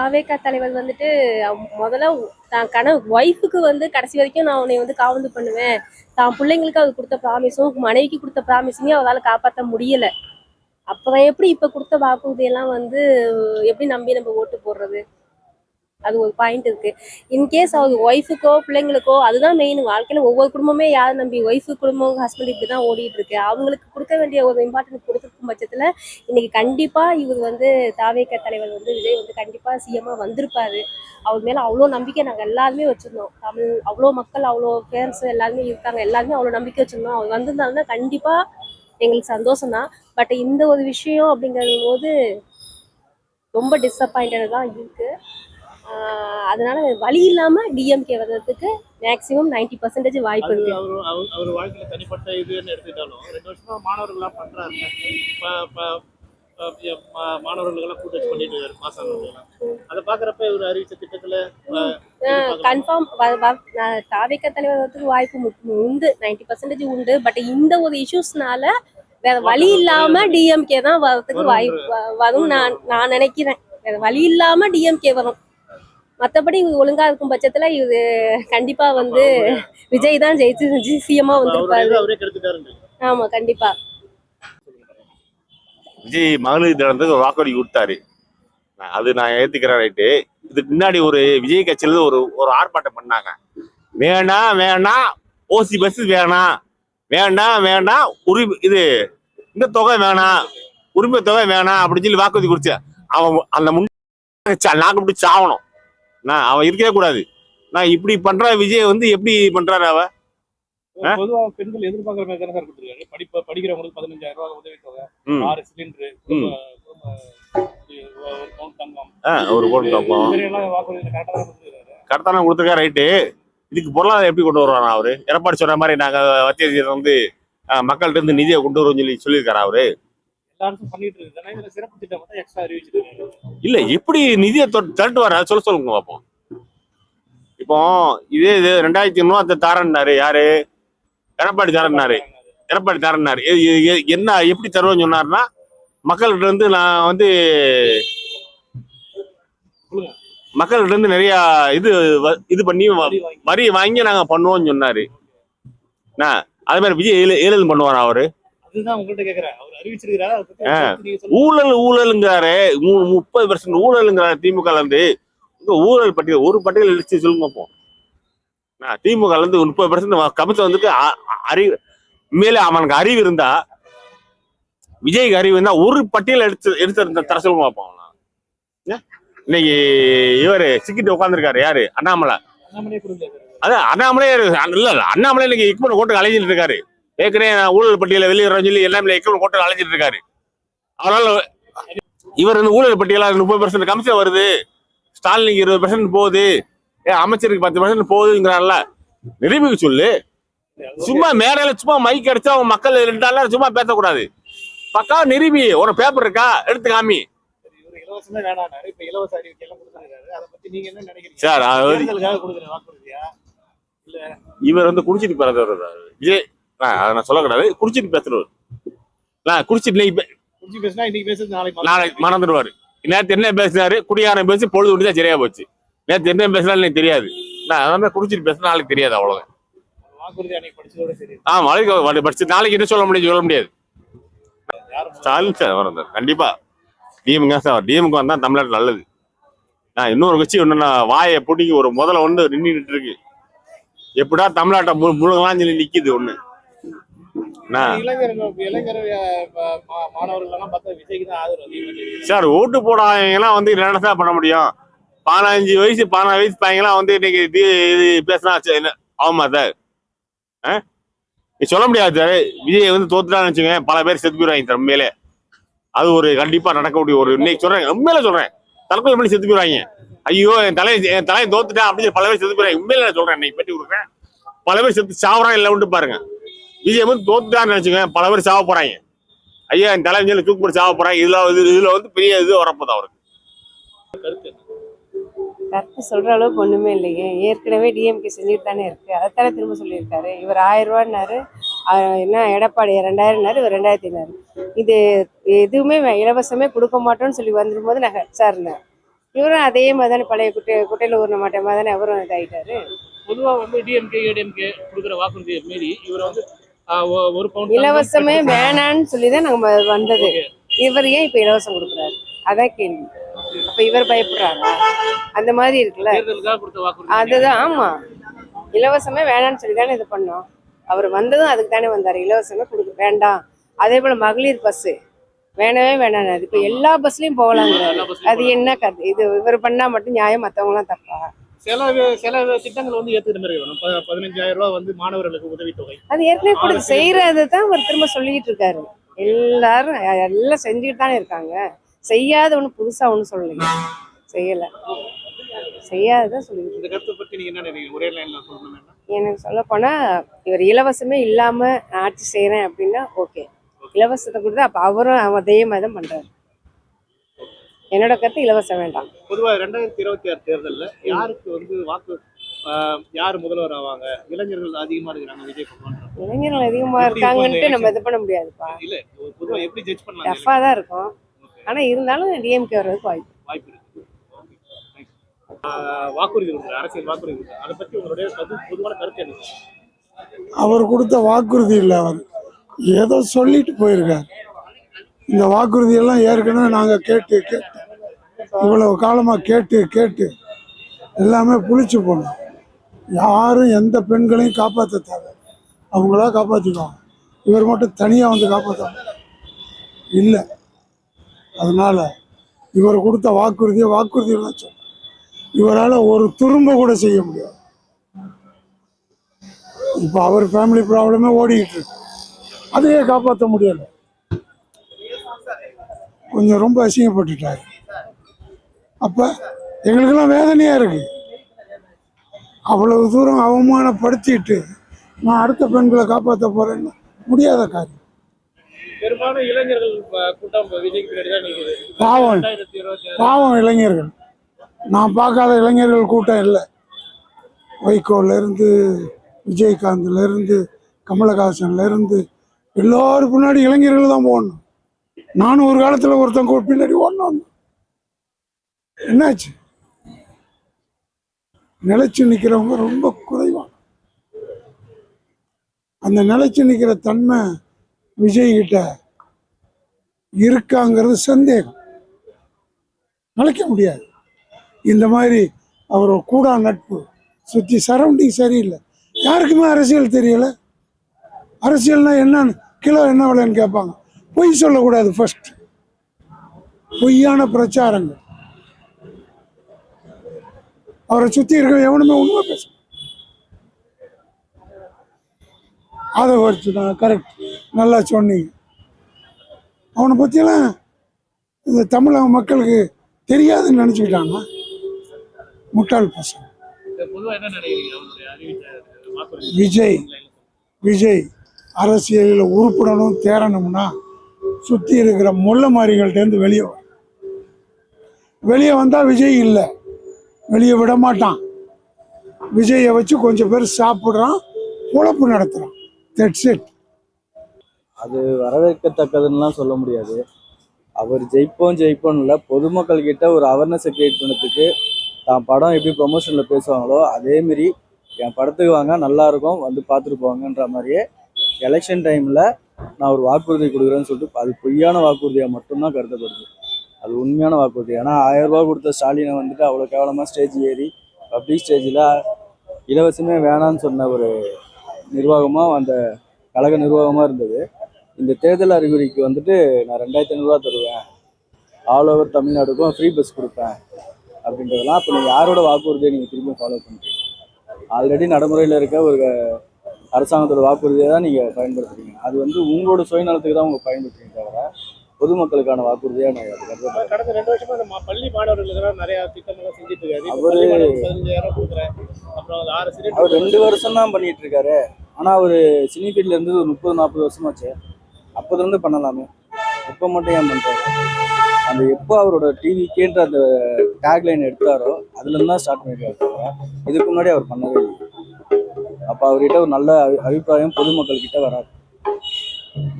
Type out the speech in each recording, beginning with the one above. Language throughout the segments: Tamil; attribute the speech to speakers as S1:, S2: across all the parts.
S1: தாவேகா தலைவர் வந்துட்டு முதல்ல தான் ஒய்ஃபுக்கு வந்து கடைசி வரைக்கும் நான் உன்னை வந்து காவந்து பண்ணுவேன். தான் பிள்ளைங்களுக்கு அவர் கொடுத்த ப்ராமிஸும் மனைவிக்கு கொடுத்த ப்ராமிஸுமே அவரால் காப்பாற்ற முடியல. அப்புறம் எப்படி இப்ப கொடுத்த வாக்குறுதியெல்லாம் வந்து எப்படி நம்பி நம்ம ஓட்டு போடுறது? அது ஒரு பாயிண்ட் இருக்கு. இன்கேஸ் அவர் ஒய்ஃபுக்கோ பிள்ளைங்களுக்கோ அதுதான் மெயின். வாழ்க்கையில ஒவ்வொரு குடும்பமே யாரை நம்பி ஒய்ஃபு குடும்பம் ஹஸ்பண்ட் இப்படிதான் ஓடிட்டு இருக்கு. அவங்களுக்கு கொடுக்க வேண்டிய ஒரு இம்பார்ட்டன்ட் கொடுத்துருக்கும் பட்சத்துல இன்னைக்கு கண்டிப்பா இவர் வந்து தாவேக தலைவர் வந்து விஜய் வந்து கண்டிப்பா சிஎம்மா வந்திருப்பாரு. அவர் மேல அவ்வளோ நம்பிக்கை நாங்கள் எல்லாருமே வச்சிருந்தோம். தமிழ் அவ்வளோ மக்கள் அவ்வளோ பேரண்ட்ஸ் எல்லாருமே இருக்காங்க, எல்லாருமே அவ்வளோ நம்பிக்கை வச்சிருந்தோம். அவர் வந்திருந்தாருன்னா கண்டிப்பா எங்களுக்கு சந்தோஷம் தான். பட் இந்த ஒரு விஷயம் அப்படிங்கிறது போது ரொம்ப டிஸப்பாயிண்டட் தான் இருக்கு. அதனால வழி இல்லாம டிஎம்கே வர்றதுக்கு மேக்சிமம் 90% வாய்ப்பு இருக்கு.
S2: அவர் வாழ்க்கையில தனிப்பட்ட இதுன்னு எடுத்துக்கிட்டாலும் 2 வருஷமா மாணவர்கள்லாம் பண்றாரு. மாணவர்களெல்லாம் கூட்டச்சு பண்ணிட்டு இருக்காரு மாசானவர்களெல்லாம். அதை பாக்குறப்ப இவர் அறிவிச்ச திட்டத்துல
S1: கன்ஃபார்ம் தாவேகா தலைவர் வரதுக்கு வாய்ப்பு உண்டு, 90% உண்டு. பட் இந்த ஒரு இஷ்யூஸ்னால வேற வழி இல்லாம டிஎம்கே தான் வரதுக்கு வாய்ப்பு வரும் நான் நினைக்கிறேன். வேற வழி இல்லாம டிஎம்கே வரும். மற்றபடி ஒழுங்கா இருக்கும் பட்சத்துல இது கண்டிப்பா வந்து விஜய் தான் ஜெயிச்சு சிஎம்மா வந்திருப்பாரு. ஆமா கண்டிப்பா.
S3: விஜய் மகளிர் தினத்துக்கு ஒரு வாக்குறுதி கொடுத்தாரு, அது நான் ஏத்துக்கிறேன். ரைட்டு. இதுக்கு முன்னாடி ஒரு விஜய் கட்சியில ஒரு ஆர்ப்பாட்டம் பண்ணாங்க. வேணாம் வேணாம் ஓசி பஸ் வேணாம், வேண்டாம் வேண்டாம் இது இந்த தொகை வேணாம், உரிமை தொகை வேணாம் அப்படின்னு சொல்லி வாக்குறுதி கொடுத்து அவன் அந்த நாக்கு பிடிச்சி ஆகணும். அவன் இருக்கவே கூடாது. நான் இப்படி பண்ற விஜய் வந்து எப்படி பண்றாரு? அவ
S2: பொதுவாக பெண்கள் எதிர்பார்க்கிற மாதிரி தானே சார் கொடுத்துருக்காரு. படிக்கிறவங்களுக்கு 15,000 ரூபாய் உதவித்தொகை, 6 சிலிண்டரு,
S3: ஒரு பவுன் தங்கம் கரெக்டான கொடுத்துருக்காரு. ரைட்டு. இதுக்கு பொருளாதாரம் எப்படி கொண்டு வருவாரா அவரு? எடப்பாடி சொன்ன மாதிரி நாங்க மத்திய வந்து மக்கள்கிட்ட இருந்து நிதியை கொண்டு வருவோம் சொல்லியிருக்காரு அவரு. இல்ல எப்படி நிதியை திரட்டு வர சொல்லுங்க பார்ப்போம். இப்போ இதே 2,500 தாரன்னாரு யாரு? எடப்பாடி தாரன்னாரு. என்ன எப்படி தருவேன்னு சொன்னாருன்னா, மக்கள்கிட்ட இருந்து நான் வந்து மக்கள்கிட்ட இருந்து நிறைய இது பண்ணி வரி வாங்கி நாங்க பண்ணுவோம்னு சொன்னாரு. அது மாதிரி விஜய் ஏழு பண்ணுவாரா அவரு? ஊழலுங்கிறாரு. 30% ஊழலுங்கிறாரு திமுக இருந்து. ஊழல் பட்டியல் ஒரு பட்டியல் எடுத்து சொல்லுங்க போ. திமுக இருந்து 30% கமிஷன் வந்துட்டு மேலே அவனுக்கு அறிவு இருந்தா, விஜய்க்கு அறிவு இருந்தா ஒரு பட்டியல் எடுத்து தர சொல்லுங்க பார்ப்போம். இன்னைக்கு இவரு சிக்கிட்டு உட்காந்துருக்காரு யாரு? அண்ணாமலை. அதான் அண்ணாமலை இல்ல அண்ணாமலை இன்னைக்கு இக்குமன் கோட்டுக்கு அலைஞ்சிட்டு இருக்காரு. ஏற்கனவே ஊழல் பட்டியலை வெளியிடறோம்னு சொல்லி எல்லாமே இக்குமன் கோட்டுக்கு அலைஞ்சிட்டு இருக்காரு. அதனால இவர் வந்து ஊழல் பட்டியலா 30% கமிஷன் வருது, ஸ்டாலினுக்கு 20% போகுது, அமைச்சருக்கு 10% போகுதுங்கிறான்ல, நிரூபிக்க சொல்லு. சும்மா மேடையில சும்மா மைக் அடிச்சா அவங்க மக்கள் 2 நாள் சும்மா பேசக்கூடாது. பக்கா நிரூபி. ஒரு பேப்பர் இருக்கா எடுத்து காமி. சார் இவர் வந்து குடிச்சிட்டு பிறந்தவர் விஜய். நான் சொல்லக்கூடாது, குடிச்சிட்டு பேசுறவர். குடிச்சிட்டு நாளைக்கு மறந்துடுவாரு. நேற்று என்ன பேசினாரு? குடியாரம் பேசி பொழுது விட்டுதான் சரியா போச்சு. நேற்று என்ன பேசினாலும் எனக்கு தெரியாது. அதான் குடிச்சிட்டு பேசினா நாளைக்கு தெரியாது. அவ்வளவுதான். படிச்சு நாளைக்கு என்ன சொல்ல முடியாது. ஸ்டாலின் சார் வர கண்டிப்பா டிஎம்கே சார். டிஎம்கே வந்தா தமிழ்நாடு நல்லது. இன்னொரு கட்சி ஒண்ணுன்னா வாயை பிடிக்கி ஒரு முதல்ல ஒன்று நின்றுட்டு இருக்கு. எப்படா தமிழ்நாட்டை முழுங்கலாம் சொல்லி நிக்குது ஒண்ணு. சார் ஓட்டு போடாதவங்கலாம் வந்து என்ன பண்ண முடியும்? 15 வயசு 14 வயசு பையங்களாம் வந்து இன்னைக்கு இது பேசினா ஆமா சார். சொல்ல முடியாது சார். விஜய் வந்து தோத்துட்டான்னு வச்சுக்கோங்க, பல பேர் செத்து போயிடுவாங்க சார். உண்மையிலே அது ஒரு கண்டிப்பா நடக்கக்கூடிய ஒரு இன்னைக்கு சொல்றேன். உண்மையில சொல்றேன், தற்கொலை பண்ணி செத்து போயிடுவாங்க. ஐயோ என் தலையை தோத்துட்டேன் அப்படின்னு பல பேர் செத்து போயிடுவாங்க. உண்மையில நான் சொல்றேன், இன்னைக்கு பேட்டி கொடுக்குறேன். பல பேர் செத்து சாவறான் இல்லை உண்டு பாருங்க. விஜய் வந்து தோத்துட்டான்னு நினைச்சுக்கோங்க, பல பேர் சாவ போறாங்க. ஐயா என் தலைவஞ்சல தூக்கு போட்டு சாவ போறாங்க. இதுல வந்து பெரிய இது வரப்போகுது அவருக்கு.
S4: கருத்து சொல்ற அளவுக்கு ஒண்ணுமே இல்லையே. ஏற்கனவே டிஎம்கே செஞ்சுட்டு தானே இருக்கு. அதைத்தானே திரும்ப சொல்லியிருக்காரு. இவர் 1000 ரூபான்னாரு, என்ன எடப்பாடி 2000 இவர் 2000. இது எதுவுமே இலவசமே கொடுக்க மாட்டோம்னு சொல்லி வந்துடும் போது நான் ஹெச்ஆர் இருந்தேன். இவரும் அதே மாதிரி தானே பழைய குட்டையில ஊறின மாட்டேன் மாதிரி தானே அவரும் இதாயிட்டாரு.
S2: பொதுவா வந்து டிஎம்கே ஏடிஎம்கே கொடுக்குற வாக்குறுதியை மீறி இவர் வந்து ஒரு பவுன்
S4: இலவசமே வேணான்னு சொல்லிதான் நம்ம வந்தது. இவர் ஏன் இப்ப இலவசம் கொடுக்குறாரு? அதான் கேள்வி. அப்ப இவர் பயப்படுறாரா? அந்த மாதிரி இருக்குல்ல.
S2: தேர்தலுக்காக கொடுத்த வாக்குறுதி
S4: அதுதான். ஆமா, இலவசமே வேணான்னு சொல்லி தானே இது பண்ணோம். அவர் வந்ததும் அதுக்கு தானே வந்தாரு, இலவசமே கொடுக்க வேண்டாம். அதே போல மகளிர் பஸ் வேணவே வேணாம். அது இப்ப எல்லா பஸ்லயும் போகலாங்கிறாரு. அது என்ன கதை? இது இவர் பண்ணா மட்டும் நியாயம், மத்தவங்க எல்லாம் தப்பா?
S2: சில திட்டங்கள் வந்து ஏத்துக்கிற மாதிரி வேணும். 15,000 ரூபாய் வந்து மாணவர்களுக்கு உதவித்தொகை.
S4: அது ஏற்கனவே கூட செய்யறது தான் அவர் திரும்ப சொல்லிட்டு இருக்காரு. எல்லாரும் எல்லாம் செஞ்சுட்டு தானே இருக்காங்க. செய்யாத ஒண்ணு புதுசா ஒண்ணு சொல்லலைங்க. செய்யல, செய்யாததான் சொல்லிட்டு.
S2: இந்த கருத்தை பத்தி நீங்க என்ன நினைக்கிறீங்க? ஒரே லைன்ல சொல்லணும்.
S4: எனக்கு சொல்ல போனா இவர் இலவசமே இல்லாம நான் ஆட்சி செய்யறேன் அப்படின்னா ஓகே. இலவசத்தை கொடுத்தா அப்ப அவரும் அதே மாதிரி தான் பண்றாரு. என்னோட கருத்து இலவசம் வேண்டாம்.
S2: பொதுவா 2026 தேர்தல்ல யாருக்கு வந்து யார் முதல்வர் ஆவாங்க? இளைஞர்கள் அதிகமா இருக்கிறாங்க விஜய் பகவான்.
S4: இளைஞர்கள் அதிகமா இருக்காங்கன்ட்டு நம்ம இது பண்ண முடியாதுப்பா.
S2: இல்ல பொதுவா எப்படி ஜட்ஜ் பண்ணலாம்?
S4: டஃபா தான் இருக்கும். ஆனா இருந்தாலும் டிஎம்கே வர்றதுக்கு வாய்ப்பு
S2: இருக்கு. வாக்குறுதி கொடுக்குற அரசியல் வாக்குறுதி கொடுக்குற அதை பத்தி உங்களுடைய பொதுவான கருத்து என்ன?
S5: அவர் கொடுத்த வாக்குறுதி இல்லை, அவர் ஏதோ சொல்லிட்டு போயிருக்கார். இந்த வாக்குறுதியெல்லாம் ஏற்கனவே நாங்கள் கேட்டு இவ்வளவு காலமாக கேட்டு எல்லாமே புளிச்சு போனோம். யாரும் எந்த பெண்களையும் காப்பாற்ற தேவை, அவங்களா காப்பாற்றிக்குவாங்க. இவர் மட்டும் தனியாக வந்து காப்பாற்ற இல்லை. அதனால் இவர் கொடுத்த வாக்குறுதியெல்லாம் சொல்ல இவரால் ஒரு துரும்ப கூட செய்ய முடியாது. இப்போ அவர் ஃபேமிலி ப்ராப்ளமே ஓடிக்கிட்டு இருக்கு, அதையே காப்பாற்ற முடியலை. கொஞ்சம் ரொம்ப அசிங்கப்பட்டுட்டார். அப்போ எங்களுக்கெல்லாம் வேதனையாக இருக்கு. அவ்வளவு தூரம் அவமானப்படுத்திட்டு நான் அடுத்த பெண்களை காப்பாற்ற போறேன்னு முடியாத காரியம்.
S2: பெரும்பாலும் இளைஞர்கள் கூட்டம் விஜய்க்கு பின்னாடி தான் நிக்குது.
S5: பாவம் இளைஞர்கள். நான் பார்க்காத இளைஞர்கள் கூட்டம் இல்லை. வைகோலேருந்து விஜயகாந்த்லேருந்து கமலஹாசன்லேருந்து எல்லோரும் பின்னாடி இளைஞர்கள் தான் போடணும். நானும் ஒரு காலத்தில் ஒருத்தங்க பின்னாடி ஓடணும். என்னாச்சு? நிலைச்சு நிற்கிறவங்க ரொம்ப குறைவான. அந்த நிலைச்சு நிற்கிற தன்மை விஜய்கிட்ட இருக்காங்கிறது சந்தேகம். நிலைக்க முடியாது. இந்த மாதிரி அவர் கூடா நட்பு சுற்றி சரௌண்டிங் சரியில்லை. யாருக்குமே அரசியல் தெரியல. அரசியல்னா என்னன்னு கிலோ என்ன விலைன்னு கேட்பாங்க. பொய் சொல்லக்கூடாது. ஃபர்ஸ்ட் பொய்யான பிரச்சாரங்கள். அவரை சுற்றி இருக்க எவனுமே உண்மை பேச அதை வச்சு தான் கரெக்ட். நல்லா சொன்னீங்க. அவனை பற்றியெல்லாம் இந்த தமிழக மக்களுக்கு தெரியாதுன்னு நினச்சிக்கிட்டாங்க. முட்டாள் பசங்க. விஜய் அரசியலில் உருப்படணும் தேரணும்னா சுற்றி இருக்கிற முள்ள மாறிகள்டேருந்து வெளியே வந்தால் விஜய் இல்லை, வெளியே விட மாட்டான். விஜயை வச்சு கொஞ்சம் பேர் சாப்பிட்றான், பொழப்பு நடத்துகிறான். That's it.
S6: அது வரவேற்கத்தக்கதுன்னெலாம் சொல்ல முடியாது. அவர் ஜெயிப்போம் இல்லை, பொதுமக்கள் கிட்ட ஒரு அவேர்னஸை கிரியேட் பண்ணதுக்கு தான் படம் எப்படி ப்ரொமோஷனில் பேசுவாங்களோ அதேமாரி என் படத்துக்கு வாங்க நல்லாயிருக்கும் வந்து பார்த்துட்டு போவாங்கன்ற மாதிரியே எலெக்ஷன் டைமில் நான் ஒரு வாக்குறுதி கொடுக்குறேன்னு சொல்லிட்டு அது பொய்யான வாக்குறுதியாக மட்டும்தான் கருதப்படுது. அது உண்மையான வாக்குறுதி. ஏன்னா 1000 ரூபா கொடுத்த ஸ்டாலினை வந்துட்டு அவ்வளோ கேவலமாக ஸ்டேஜ் ஏறி பப்ளிக் ஸ்டேஜில் இலவசமே வேணான்னு சொன்ன ஒரு நிர்வாகமாக அந்த கழக நிர்வாகமாக இருந்தது. இந்த தேர்தல் அறிகுறிக்கு வந்துட்டு நான் 2500 ரூபா தருவேன், ஆல் ஓவர் தமிழ்நாடுக்கும் ஃப்ரீ பஸ் கொடுப்பேன் அப்படின்றதெல்லாம் அப்போ நீங்கள் யாரோட வாக்குறுதியை நீங்கள் திரும்பி ஃபாலோ பண்ணுறீங்க? ஆல்ரெடி நடைமுறையில் இருக்க ஒரு அரசாங்கத்தோட வாக்குறுதியை தான் நீங்கள் பயன்படுத்துறீங்க. அது வந்து உங்களோட சுயநலத்துக்கு தான் உங்கள் பயன்படுத்துறீங்க தவிர பொதுமக்களுக்கான வாக்குறுதியாக நான் அது கருதுறேன்.
S2: கடந்த 2 வருஷமா இந்த பள்ளி மாணவர்களுக்கு நிறைய திட்டங்கள்லாம் செஞ்சுட்டு இருக்காரு.
S6: அவரு
S2: 15,000 கொடுக்குறேன். அப்புறம் 6 சிலிண்டர்
S6: அவர் 2 வருஷம் தான் பண்ணிட்டு இருக்காரு. ஆனால் அவர் சினி ஃபீல்ட்ல இருந்து ஒரு 30-40 வருஷமாச்சு. அப்போதுலேருந்து பண்ணலாமே, இப்போ மட்டும் ஏன் பண்ணுறாரு? அந்த எப்போ அவரோட டிவிக்கேன்ற அந்த டேக்லைன் எடுத்தாரோ அதுலேருந்து தான் ஸ்டார்ட் பண்ணியிருக்காரு. இதுக்கு முன்னாடி அவர் பண்ணவே இல்லை. அப்போ அவர்கிட்ட ஒரு நல்ல அபிப்பிராயம் பொதுமக்கள்கிட்ட வராது.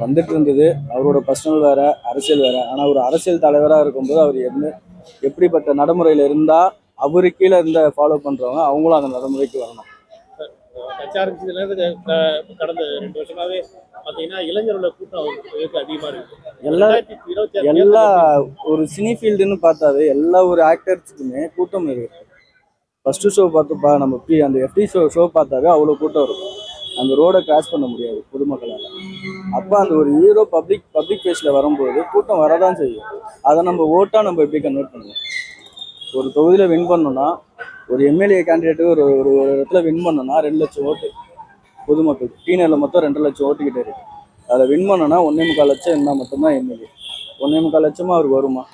S6: வந்துட்டு இருந்தது. அவரோட பர்சனல் வேற, அரசியல் வேற. ஆனால் ஒரு அரசியல் தலைவராக இருக்கும்போது அவர் எப்படிப்பட்ட நடைமுறையில இருந்தா அவரு கீழே இருந்த ஃபாலோ பண்றவங்க அவங்களும் அந்த நடைமுறைக்கு வரணும்.
S2: கட்சி ஆரம்பிச்சதுல இருந்து கடந்த 2 வருஷமாவே பாத்தீங்கன்னா இளைஞரோட கூட்டம் அதிகமா இருக்கு.
S6: எல்லா
S2: 2026
S6: எல்லா ஒரு சினி ஃபீல்டுன்னு பார்த்தாவே எல்லா ஒரு ஆக்டர்ஸுக்குமே கூட்டம் இருக்கு. ஃபர்ஸ்ட் ஷோ பார்த்துப்பா நம்ம அந்த எஃப்டி ஷோ பார்த்தாவே அவ்வளோ கூட்டம் இருக்கும். அந்த ரோடை கிராஸ் பண்ண முடியாது பொதுமக்களால். அப்போ அந்த ஒரு ஹீரோ பப்ளிக் ஃபேஸில் வரும்போது கூட்டம் வரதான் செய்யும். அதை நம்ம ஓட்டாக நம்ம எப்படி கன்வெர்ட் பண்ணுவோம்? ஒரு தொகுதியில் வின் பண்ணோம்னா, ஒரு எம்எல்ஏ கேண்டிடேட்டு ஒரு ஒரு ஒரு இடத்துல வின் பண்ணோம்னா 2 லட்சம் ஓட்டு பொதுமக்கள். டீனரில் மொத்தம் 2 லட்சம் ஓட்டுக்கிட்டே இருக்கு. அதில் வின் பண்ணோன்னா 1.25 லட்சம் இருந்தால் மட்டும்தான் எம்எல்ஏ. 1.25 லட்சமா அவருக்கு வருமா?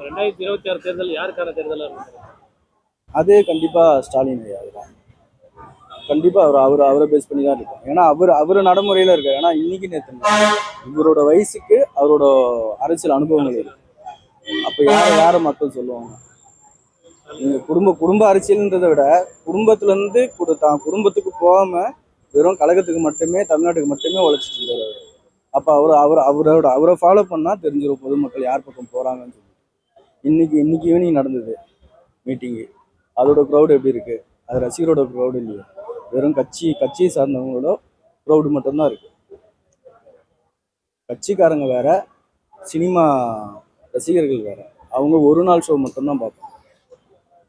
S2: 2026 தேர்தல் யாருக்கான தேர்தலா இருக்கு?
S6: அதே கண்டிப்பா ஸ்டாலின் ஐயா தான். கண்டிப்பா அவரை பேஸ் பண்ணி தான் இருக்கும். ஏன்னா அவர் நடைமுறையில இருக்காரு. ஏன்னா இன்னைக்கு நேற்று இவரோட வயசுக்கு அவரோட அரசியல் அனுபவங்கள் இருக்கு. அப்ப யார மக்கள் சொல்லுவாங்க? நீங்க குடும்ப அரசியல்ன்றதை விட குடும்பத்துல இருந்து தான் குடும்பத்துக்கு போகாம வெறும் கழகத்துக்கு மட்டுமே, தமிழ்நாட்டுக்கு மட்டுமே உழைச்சிட்டு இருக்காரு. அப்ப அவரை ஃபாலோ பண்ணா தெரிஞ்சிடும் பொதுமக்கள் யார் பக்கம் போறாங்கன்னு சொல்லி. இன்னைக்கு ஈவினிங் நடந்தது மீட்டிங்கு. அதோட க்ரௌடு எப்படி இருக்கு? அது ரசிகரோட க்ரௌடு இல்லையா? வெறும் கட்சியை சார்ந்தவங்களோட க்ரௌடு மட்டும்தான் இருக்கு. கட்சிக்காரங்க வேற, சினிமா ரசிகர்கள் வேற. அவங்க ஒரு நாள் ஷோ மட்டும்தான் பார்ப்போம்.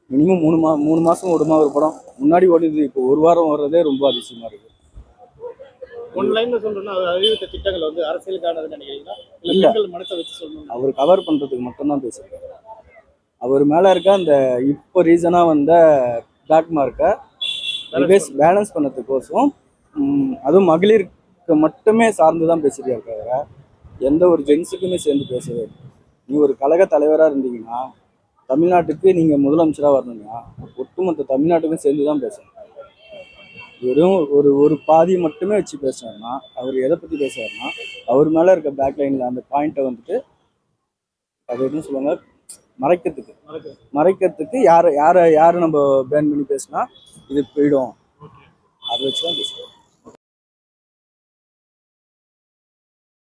S6: மினிமம் 3 மாசம் ஓடுமா ஒரு படம்? முன்னாடி ஓடிது, இப்போ ஒரு வாரம் வர்றதே ரொம்ப அதிசயமா இருக்கு.
S2: ஒன்லைன்ல சொல்றேன்னா அறிவித்த திட்டங்கள் வந்து அரசியலுக்கானது நினைக்கிறீங்களா?
S6: இல்ல,
S2: மக்கள் மனசை வச்சு சொல்லணும்.
S6: அவர் கவர் பண்றதுக்கு மட்டும்தான் பேசியிருக்காரு. அவர் மேல இருக்க அந்த இப்போ ரீசனா வந்த பிளாக் மார்க்கை பேலன்ஸ் பண்ணதுக்கோசம் அதுவும் மகளிருக்கு மட்டுமே சார்ந்து தான் பேசியிருக்காரு தவிர எந்த ஒரு ஜென்ஸுக்குமே சேர்ந்து பேசவே இல்லை. நீ ஒரு கழக தலைவராக இருந்தீங்கன்னா, தமிழ்நாட்டுக்கு நீங்கள் முதலமைச்சராக வரணும்னா ஒட்டுமொத்த தமிழ்நாட்டுக்கும் சேர்ந்து தான் பேசணும். வெறும் ஒரு பாதி மட்டுமே வச்சு பேசுனாருன்னா அவர் எதை பற்றி பேசுவார்னா, அவர் மேலே இருக்க பேக்லைனில் அந்த பாயிண்ட்டை வந்துட்டு அது என்ன சொல்லுவாங்க, மறைக்கிறதுக்கு யாரை நம்ம பேன் பண்ணி பேசினா இது போயிடும், அதை வச்சு தான் பேசுவோம்.